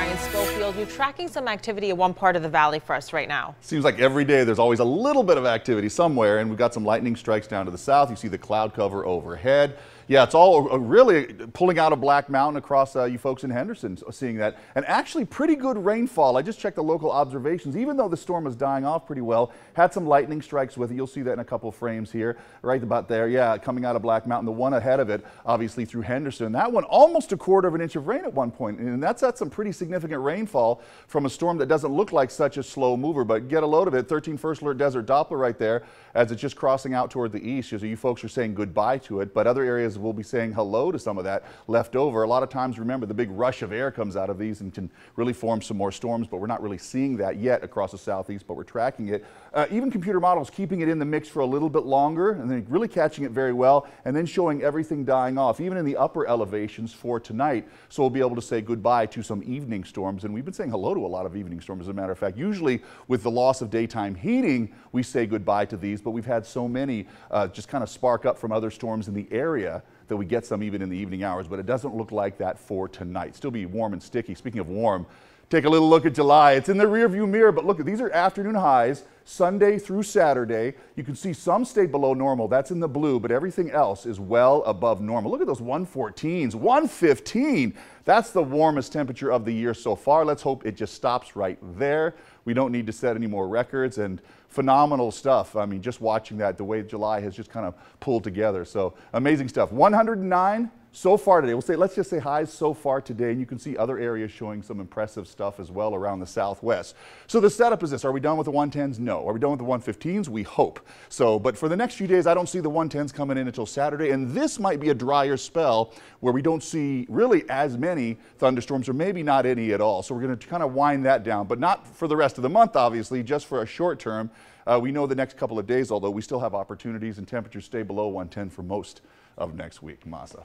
Ryan Schofield, you're tracking some activity in one part of the valley for us right now. Seems like every day there's always a little bit of activity somewhere, and we've got some lightning strikes down to the south. You see the cloud cover overhead. Yeah, it's all really pulling out of Black Mountain across you folks in Henderson, seeing that. And actually pretty good rainfall. I just checked the local observations. Even though the storm is dying off pretty well, had some lightning strikes with it. You'll see that in a couple of frames here, right about there. Yeah, coming out of Black Mountain. The one ahead of it, obviously through Henderson. That one almost a quarter of an inch of rain at one point. And that's some pretty significant rainfall from a storm that doesn't look like such a slow mover. But get a load of it. 13 First Alert Desert Doppler right there as it's just crossing out toward the east. So you folks are saying goodbye to it, but other areas will be saying hello to some of that left over. A lot of times, remember, the big rush of air comes out of these and can really form some more storms, but we're not really seeing that yet across the southeast, but we're tracking it. Even computer models keeping it in the mix for a little bit longer and then really catching it very well and then showing everything dying off, even in the upper elevations for tonight. So we'll be able to say goodbye to some evening storms, and we've been saying hello to a lot of evening storms, as a matter of fact. Usually with the loss of daytime heating, we say goodbye to these, but we've had so many just kind of spark up from other storms in the area that we get some even in the evening hours, but it doesn't look like that for tonight. Still be warm and sticky. Speaking of warm, take a little look at July. It's in the rearview mirror, but look, these are afternoon highs, Sunday through Saturday. You can see some stay below normal. That's in the blue, but everything else is well above normal. Look at those 114s, 115. That's the warmest temperature of the year so far. Let's hope it just stops right there. We don't need to set any more records, and phenomenal stuff. I mean, just watching that, the way July has just kind of pulled together. So amazing stuff. 109 so far today. Let's just say highs so far today, and you can see other areas showing some impressive stuff as well around the southwest. So the setup is this. Are we done with the 110s? No. Are we done with the 115s? We hope. So, but for the next few days, I don't see the 110s coming in until Saturday, and this might be a drier spell where we don't see really as many thunderstorms, or maybe not any at all. So we're going to kind of wind that down, but not for the rest of the month, obviously, just for a short term. We know the next couple of days, although we still have opportunities, and temperatures stay below 110 for most of next week. Masa.